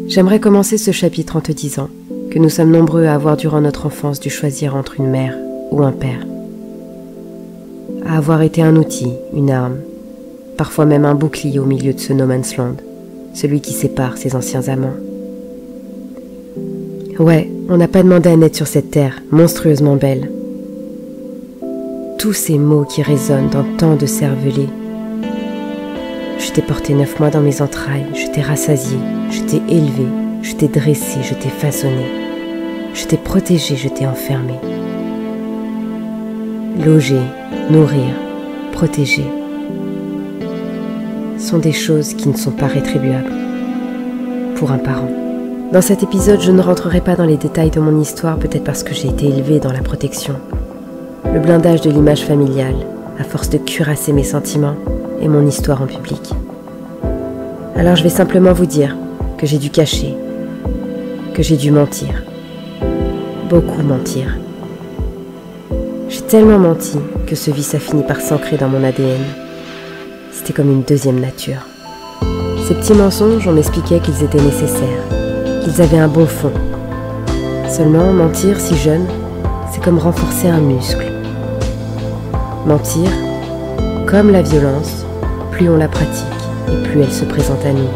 J'aimerais commencer ce chapitre en te disant que nous sommes nombreux à avoir durant notre enfance dû choisir entre une mère ou un père. À avoir été un outil, une arme, parfois même un bouclier au milieu de ce no man's land, celui qui sépare ses anciens amants. Ouais, on n'a pas demandé à naître sur cette terre, monstrueusement belle. Tous ces mots qui résonnent dans tant de cervelés. Je t'ai porté 9 mois dans mes entrailles, je t'ai rassasié, je t'ai élevé, je t'ai dressé, je t'ai façonné. Je t'ai protégé, je t'ai enfermé. Loger, nourrir, protéger sont des choses qui ne sont pas rétribuables pour un parent. Dans cet épisode, je ne rentrerai pas dans les détails de mon histoire, peut-être parce que j'ai été élevée dans la protection. Le blindage de l'image familiale, à force de cuirasser mes sentiments et mon histoire en public. Alors je vais simplement vous dire que j'ai dû cacher, que j'ai dû mentir. Beaucoup mentir. J'ai tellement menti que ce vice a fini par s'ancrer dans mon ADN. C'était comme une deuxième nature. Ces petits mensonges, on m'expliquait qu'ils étaient nécessaires, qu'ils avaient un bon fond. Seulement, mentir si jeune, c'est comme renforcer un muscle. Mentir, comme la violence, plus on la pratique et plus elle se présente à nous.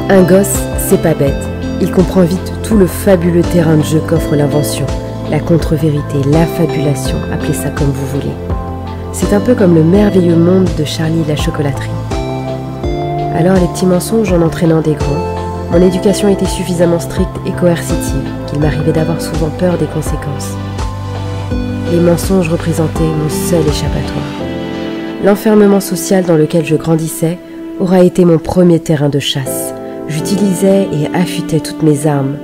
Un gosse, c'est pas bête. Il comprend vite tout le fabuleux terrain de jeu qu'offre l'invention, la contre-vérité, l'affabulation, appelez ça comme vous voulez. C'est un peu comme le merveilleux monde de Charlie la chocolaterie. Alors les petits mensonges en entraînant des grands, mon éducation était suffisamment stricte et coercitive qu'il m'arrivait d'avoir souvent peur des conséquences. Les mensonges représentaient mon seul échappatoire. L'enfermement social dans lequel je grandissais aura été mon premier terrain de chasse. J'utilisais et affûtais toutes mes armes.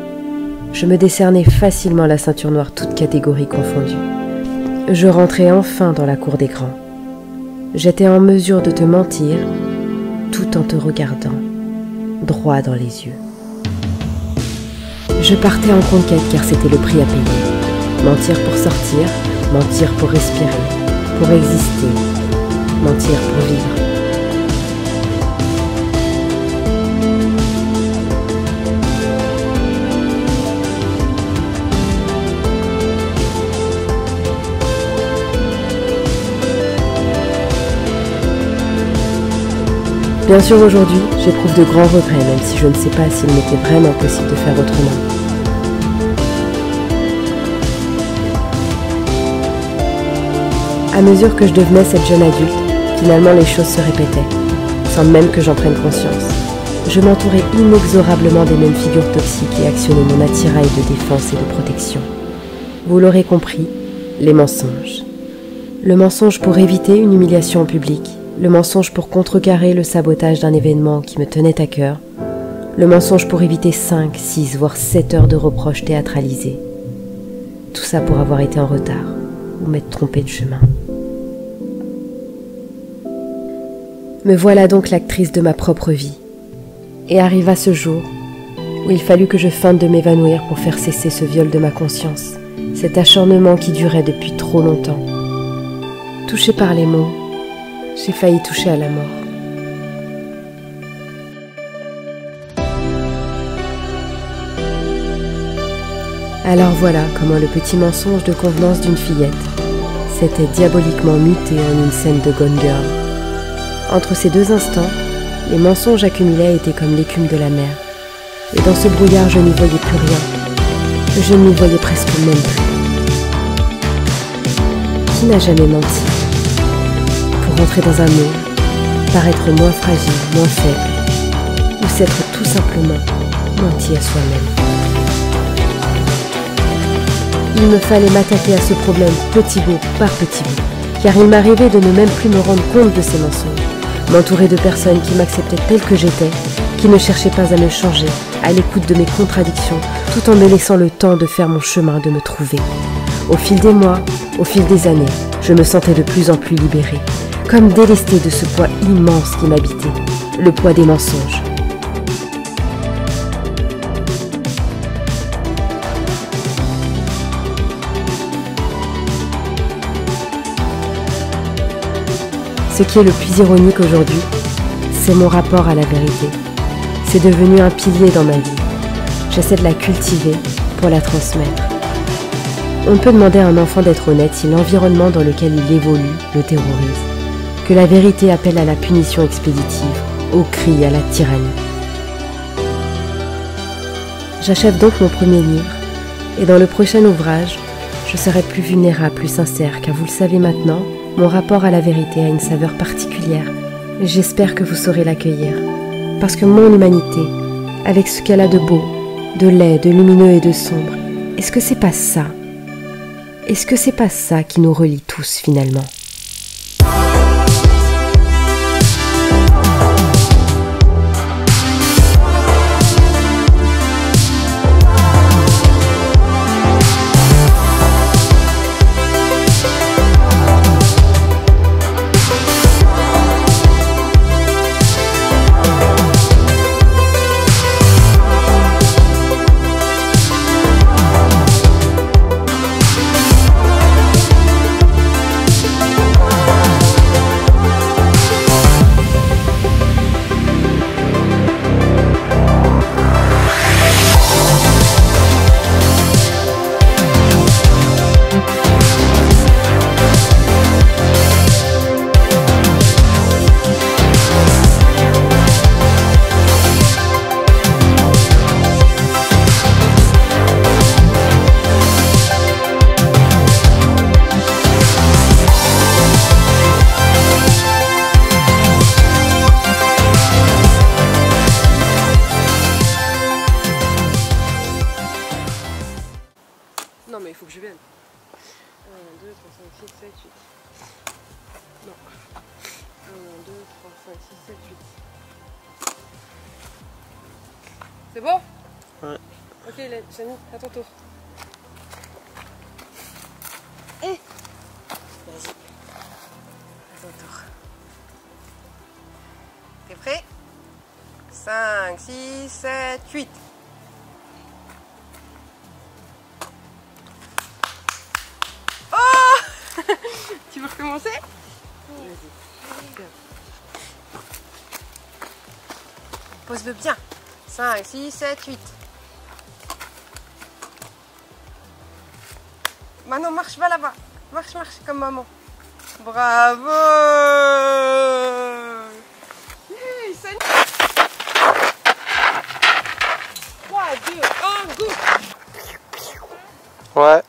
Je me décernais facilement la ceinture noire, toutes catégories confondues. Je rentrais enfin dans la cour des grands. J'étais en mesure de te mentir tout en te regardant droit dans les yeux. Je partais en conquête car c'était le prix à payer. Mentir pour sortir, mentir pour respirer, pour exister, mentir pour vivre. Bien sûr, aujourd'hui, j'éprouve de grands regrets, même si je ne sais pas s'il m'était vraiment possible de faire autrement. À mesure que je devenais cette jeune adulte, finalement les choses se répétaient, sans même que j'en prenne conscience. Je m'entourais inexorablement des mêmes figures toxiques et actionnais mon attirail de défense et de protection. Vous l'aurez compris, les mensonges. Le mensonge pour éviter une humiliation en public. Le mensonge pour contrecarrer le sabotage d'un événement qui me tenait à cœur. Le mensonge pour éviter 5, 6, voire 7 heures de reproches théâtralisés. Tout ça pour avoir été en retard ou m'être trompé de chemin. Me voilà donc l'actrice de ma propre vie. Et arriva ce jour où il fallut que je feinte de m'évanouir pour faire cesser ce viol de ma conscience, cet acharnement qui durait depuis trop longtemps. Touchée par les mots, j'ai failli toucher à la mort. Alors voilà comment le petit mensonge de convenance d'une fillette s'était diaboliquement muté en une scène de Gone Girl. Entre ces deux instants, les mensonges accumulés étaient comme l'écume de la mer. Et dans ce brouillard, je n'y voyais plus rien. Je ne m'y voyais presque même plus. Qui n'a jamais menti ? Pour rentrer dans un moule, paraître moins fragile, moins faible, ou s'être tout simplement menti à soi-même. Il me fallait m'attaquer à ce problème petit bout par petit bout, car il m'arrivait de ne même plus me rendre compte de ces mensonges, m'entourer de personnes qui m'acceptaient telle que j'étais, qui ne cherchaient pas à me changer, à l'écoute de mes contradictions, tout en me laissant le temps de faire mon chemin, de me trouver. Au fil des mois, au fil des années, je me sentais de plus en plus libérée, comme délestée de ce poids immense qui m'habitait, le poids des mensonges. Ce qui est le plus ironique aujourd'hui, c'est mon rapport à la vérité. C'est devenu un pilier dans ma vie. J'essaie de la cultiver pour la transmettre. On peut demander à un enfant d'être honnête si l'environnement dans lequel il évolue le terrorise, que la vérité appelle à la punition expéditive, au cri, à la tyrannie. J'achève donc mon premier livre, et dans le prochain ouvrage, je serai plus vulnérable, plus sincère, car vous le savez maintenant, mon rapport à la vérité a une saveur particulière. J'espère que vous saurez l'accueillir, parce que mon humanité, avec ce qu'elle a de beau, de laid, de lumineux et de sombre, est-ce que c'est pas ça? Est-ce que c'est pas ça qui nous relie tous finalement? Non mais il faut que je vienne. 1, 2, 3, 5, 6, 7, 8. Non. 1, 2, 3, 5, 6, 7, 8. C'est bon? Ouais. Ok Hélène, Jamy, à ton tour. Vas-y. À ton tour. T'es prêt? 5, 6, 7, 8. Tu veux recommencer? Vas-y. Pose-le bien. 5, 6, 7, 8. Maintenant, marche, va là-bas. Marche, marche comme maman. Bravo! Hey, 3, 2, 1, go! Ouais.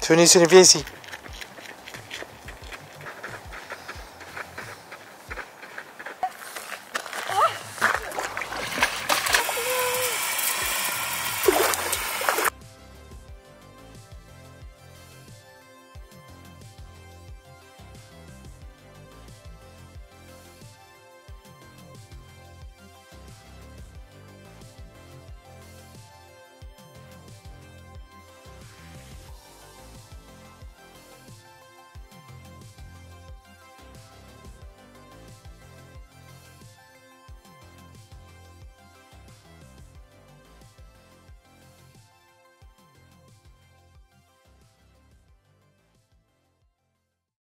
Venez, viens ici.